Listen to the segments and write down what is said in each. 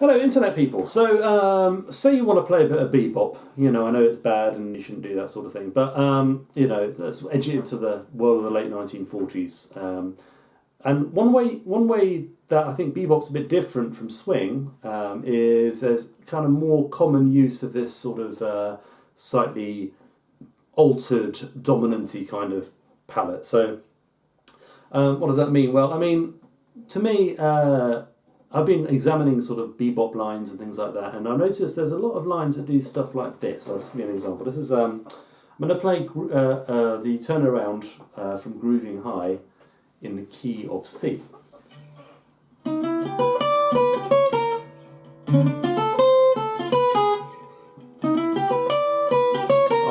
Hello, internet people. So, say you want to play a bit of bebop. You know, I know it's bad and you shouldn't do that sort of thing, but you know, let's edge it into the world of the late 1940s. And one way that I think bebop's a bit different from swing is there's kind of more common use of this sort of slightly altered, dominant-y kind of palette. So, what does that mean? Well, I mean, to me, I've been examining sort of bebop lines and things like that, and I noticed there's a lot of lines that do stuff like this. I'll just give you an example. This is I'm going to play the turnaround from Grooving High in the key of C. I'll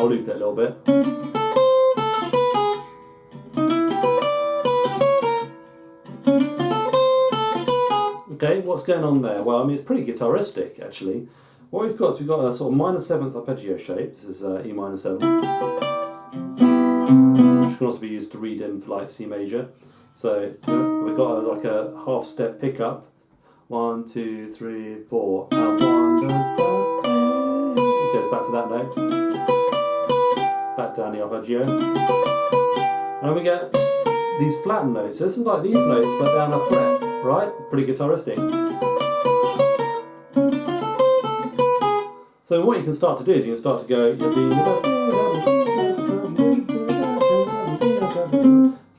loop it a little bit. Okay, what's going on there? Well, I mean, it's pretty guitaristic, actually. What we've got is we've got a sort of minor seventh arpeggio shape. This is E minor 7. Which can also be used to read in for like C major. So we've got like a half step pickup. 1, 2, 3, 4. It goes back to that note. Back down the arpeggio. And we get these flattened notes. So this is like these notes, but down a fret. Right? Pretty guitaristic. So what you can start to do is you can start to go, you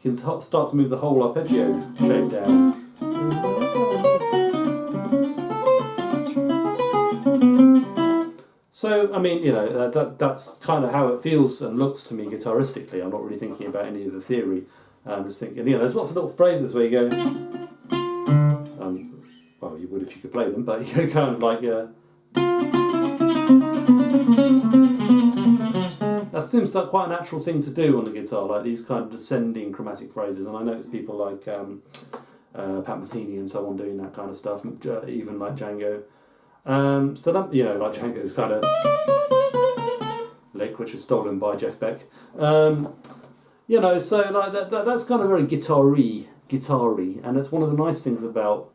can start to move the whole arpeggio shape down. So, I mean, you know, that's kind of how it feels and looks to me guitaristically. I'm not really thinking about any of the theory. I'm just thinking, you know, there's lots of little phrases where you go, well, you would if you could play them, but you go kind of like, that seems like quite a natural thing to do on the guitar, like these kind of descending chromatic phrases. And I notice people like Pat Metheny and so on doing that kind of stuff, even like Django. So that, you know, like Django's kind of lick, which was stolen by Jeff Beck. You know, so like that's kind of very guitar-y, and it's one of the nice things about,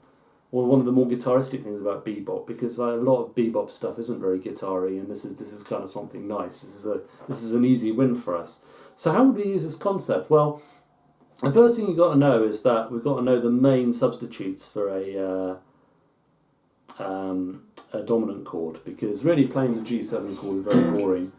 or one of the more guitaristic things about bebop, because a lot of bebop stuff isn't very guitar-y, and this is kind of something nice. This is an easy win for us. So how would we use this concept? Well, the first thing you've got to know is that we've got to know the main substitutes for a dominant chord, because really playing the G7 chord is very boring.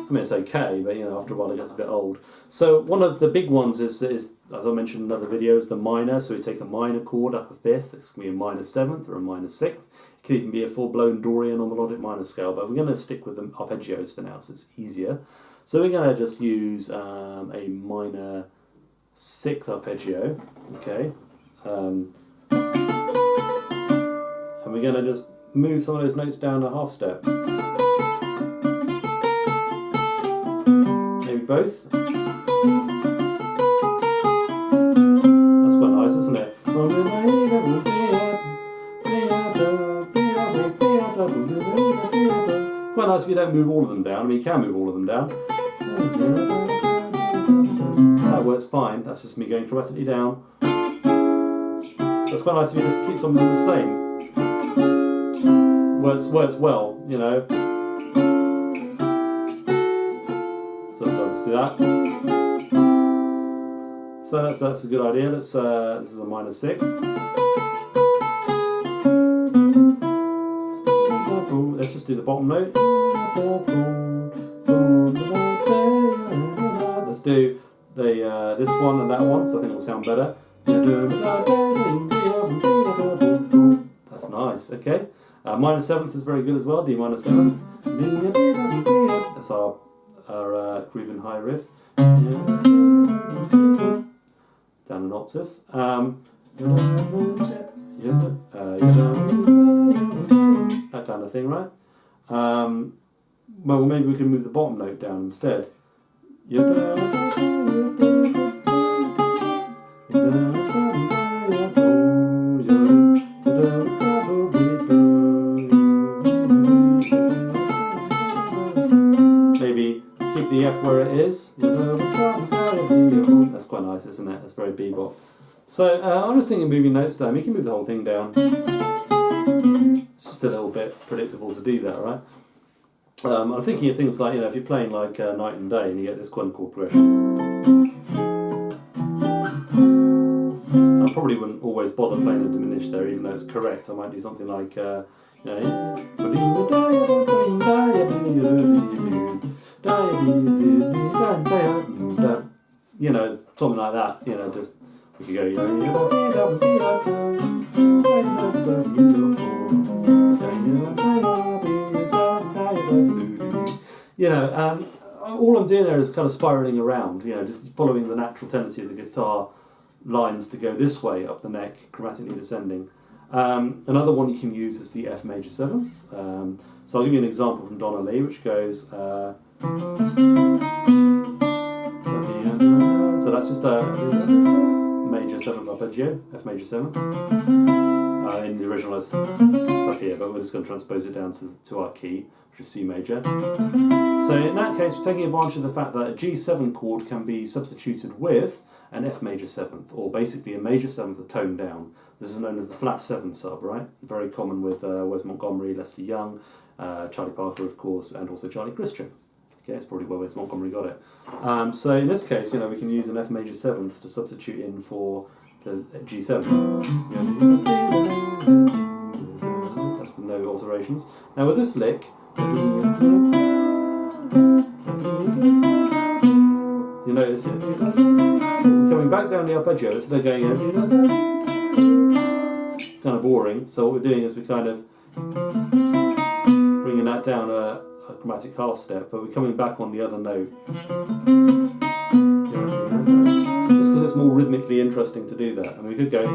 I mean, it's okay, but you know, after a while it gets a bit old. So one of the big ones is as I mentioned in other videos, the minor. So we take a minor chord up a fifth. It's going to be a minor 7th or a minor 6th. It could even be a full-blown Dorian or melodic minor scale, but we're going to stick with the arpeggios for now, so it's easier. So we're going to just use a minor 6th arpeggio, okay, and we're going to just move some of those notes down a half step. Both. That's quite nice, isn't it? Quite nice if you don't move all of them down. I mean, you can move all of them down. That works fine. That's just me going chromatically down. That's quite nice if you just keep some of them the same. Works well, you know. Let's do that. So that's a good idea. Let's this is a minor 6. Let's just do the bottom note. Let's do the this one and that one, so I think it'll sound better. That's nice. Okay. Minor 7th is very good as well. D minor 7th. That's our Grooving High riff. Down an octave. That kind of thing, right? Well, maybe we can move the bottom note down instead. Maybe keep the F where it is. That's quite nice, isn't it? That's very bebop. So I'm just thinking moving notes down. You can move the whole thing down. It's just a little bit predictable to do that, right? I'm thinking of things like, if you're playing like Night and Day and you get this chord progression. I probably wouldn't always bother playing a diminished there, even though it's correct. I might do something like, something like that. Just we could go. All I'm doing there is kind of spiraling around. Just following the natural tendency of the guitar lines to go this way up the neck, chromatically descending. Another one you can use is the F major 7th. So I'll give you an example from Donna Lee, which goes. So that's just a major 7th arpeggio, F major 7th. In the original it's up here, but we're just going to transpose it down to our key, which is C major. So in that case, we're taking advantage of the fact that a G7 chord can be substituted with an F major 7th, or basically a major 7th a tone down. This is known as the flat 7 sub, right? Very common with Wes Montgomery, Lester Young, Charlie Parker, of course, and also Charlie Christian. Okay, it's probably where Wes Montgomery got it. So in this case, we can use an F major 7th to substitute in for the G7. That's with no alterations. Now with this lick, you notice it. Coming back down the arpeggio, instead of going, it's kind of boring. So what we're doing is we're kind of bringing that down a chromatic half step, but we're coming back on the other note. Just because it's more rhythmically interesting to do that. And we could go,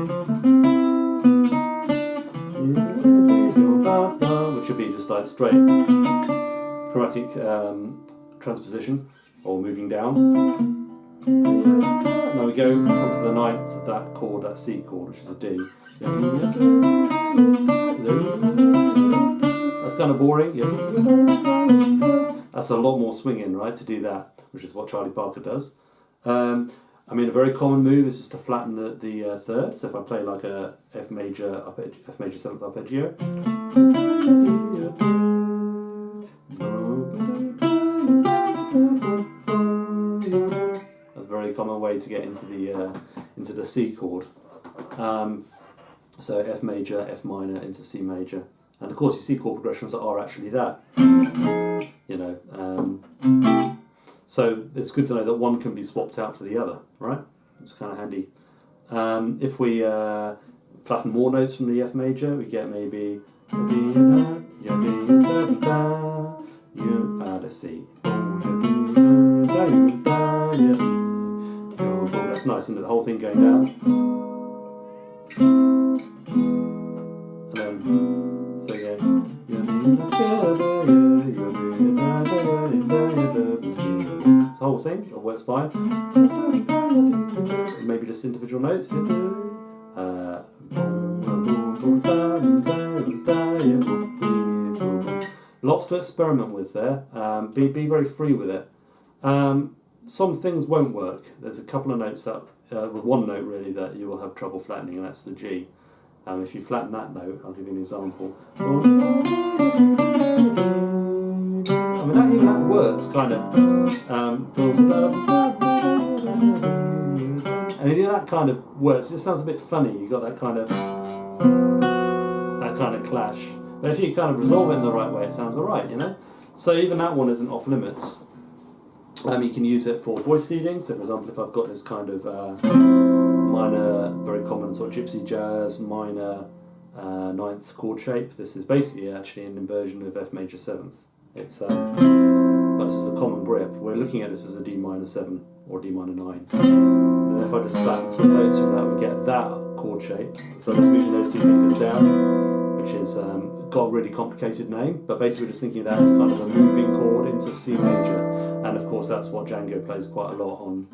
which would be just like straight chromatic transposition, or moving down. Now we go onto the 9th of that chord, that C chord, which is a D. That's kind of boring. That's a lot more swinging, right, to do that, which is what Charlie Parker does. A very common move is just to flatten the third. So if I play like a F major 7th arpeggio, that's a very common way to get into the C chord. So F major, F minor into C major. And of course your C chord progressions are actually that. So it's good to know that one can be swapped out for the other, right? It's kind of handy. If we flatten more notes from the F major, we get maybe... let's see. That's nice, isn't it? The whole thing going down. And then, so yeah. It's the whole thing, it works fine. Maybe just individual notes. Lots to experiment with there. Be very free with it. Some things won't work. There's a couple of notes that, with one note really, that you will have trouble flattening, and that's the G. If you flatten that note, I'll give you an example. Even that works kind of. And that kind of works. It just sounds a bit funny. You got that kind of clash. But if you kind of resolve it in the right way, it sounds alright, So even that one isn't off limits. You can use it for voice leading. So for example, if I've got this kind of minor, very common sort of gypsy jazz, minor 9th chord shape, this is basically actually an inversion of F major 7th. It's but this is a common grip. We're looking at this as a D minor 7 or D minor 9. And if I just flatten some notes from that, we get that chord shape. So let's move those two fingers down, which is got a really complicated name, but basically we're just thinking of that as kind of a moving chord into C major, and of course that's what Django plays quite a lot on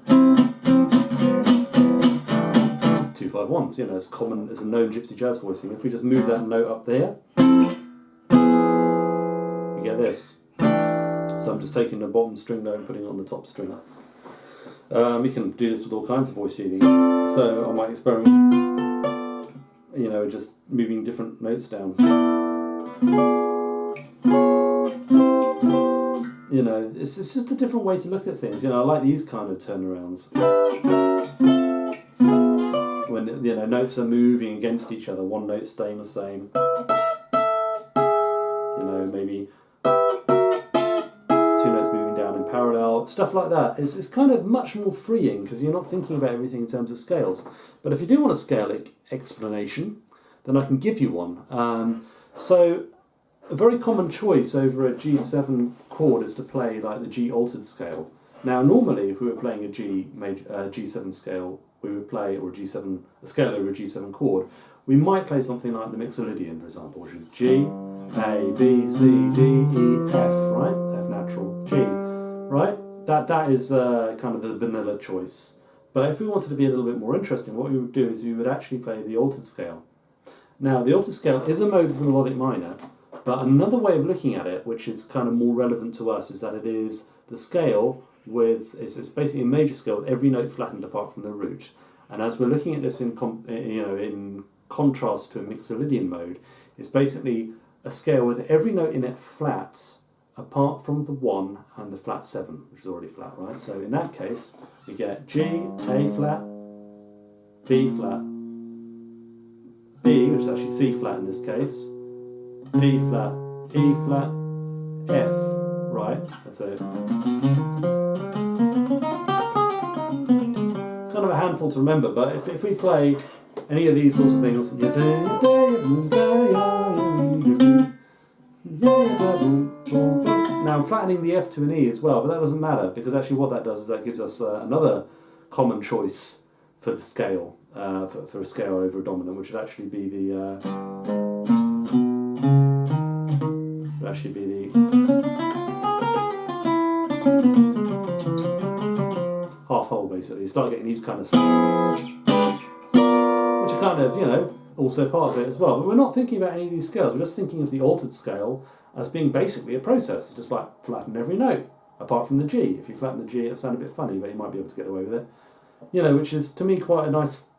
251s. It's common, it's a known gypsy jazz voicing. If we just move that note up there, we get this. So I'm just taking the bottom string note and putting it on the top string. We can do this with all kinds of voice leading. So I might experiment, you know, just moving different notes down. You know, it's just a different way to look at things. You know, I like these kind of turnarounds. When, you know, notes are moving against each other, one note staying the same. You know, maybe two notes moving down in parallel, stuff like that. It's kind of much more freeing because you're not thinking about everything in terms of scales. But if you do want a scale explanation, then I can give you one. So a very common choice over a G7 chord is to play like the G altered scale. Now normally if we were playing a G7 scale, we would play, or a scale over a G7 chord, we might play something like the Mixolydian, for example, which is G, A, B, C, D, E, F, right? F natural, G, right? That is kind of the vanilla choice. But if we wanted to be a little bit more interesting, what we would do is we would actually play the altered scale. Now, the altered scale is a mode of the melodic minor, but another way of looking at it, which is kind of more relevant to us, is that it is the scale with, it's basically a major scale with every note flattened apart from the root. And as we're looking at this in contrast to a Mixolydian mode, it's basically a scale with every note in it flat apart from the 1 and the flat 7, which is already flat, right? So in that case, we get G, A flat, B flat, B, which is actually C flat in this case, D flat, E flat, F, right? That's it. It's kind of a handful to remember, but if we play any of these sorts of things, now I'm flattening the F to an E as well, but that doesn't matter because actually what that does is that gives us another common choice for the scale, for a scale over a dominant, which would actually be the half whole basically. You start getting these kind of scales, which are kind of, you know, also part of it as well. But we're not thinking about any of these scales, we're just thinking of the altered scale as being basically a process, just like flatten every note, apart from the G. If you flatten the G, it'll sound a bit funny, but you might be able to get away with it. You know, which is, to me, quite a nice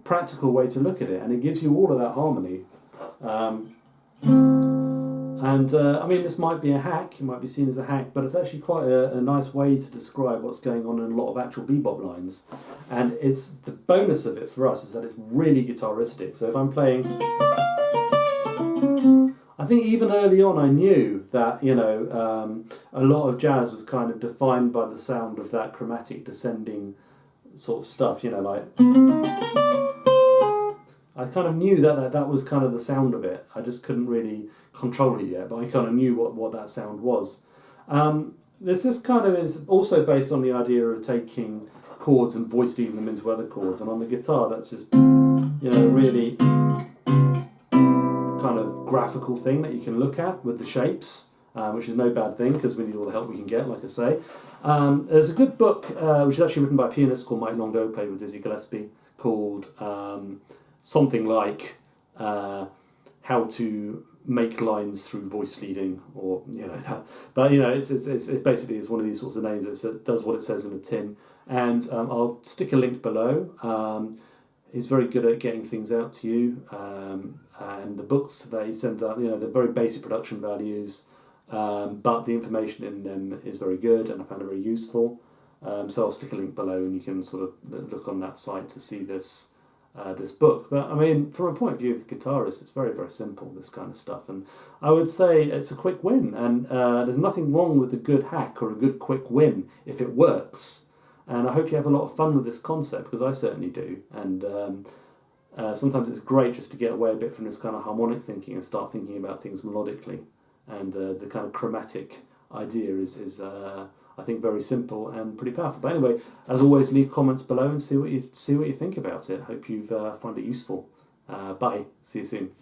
practical way to look at it, and it gives you all of that harmony. I mean, this might be a hack, it might be seen as a hack, but it's actually quite a nice way to describe what's going on in a lot of actual bebop lines. And it's the bonus of it for us is that it's really guitaristic. So if I'm playing, I think even early on I knew that, you know, a lot of jazz was kind of defined by the sound of that chromatic descending sort of stuff, you know, like, I kind of knew that was kind of the sound of it. I just couldn't really control it yet, but I kind of knew what that sound was. This kind of is also based on the idea of taking chords and voice leading them into other chords, and on the guitar that's just, you know, really kind of graphical thing that you can look at with the shapes, which is no bad thing because we need all the help we can get, like I say. There's a good book which is actually written by a pianist called Mike Longdo, played with Dizzy Gillespie, called something like How to Make Lines Through Voice Leading, or, you know, that. But, you know, it's basically it's one of these sorts of names that does what it says in the tin. And I'll stick a link below. He's very good at getting things out to you. And the books that he sends out, you know, they're very basic production values, but the information in them is very good, and I found it very useful. So I'll stick a link below, and you can sort of look on that site to see this book. But I mean, from a point of view of the guitarist, it's very, very simple, this kind of stuff. And I would say it's a quick win, and there's nothing wrong with a good hack or a good quick win if it works. And I hope you have a lot of fun with this concept, because I certainly do. And sometimes it's great just to get away a bit from this kind of harmonic thinking and start thinking about things melodically. And the kind of chromatic idea is I think, very simple and pretty powerful. But anyway, as always, leave comments below and see what you think about it. Hope you've found it useful. Bye. See you soon.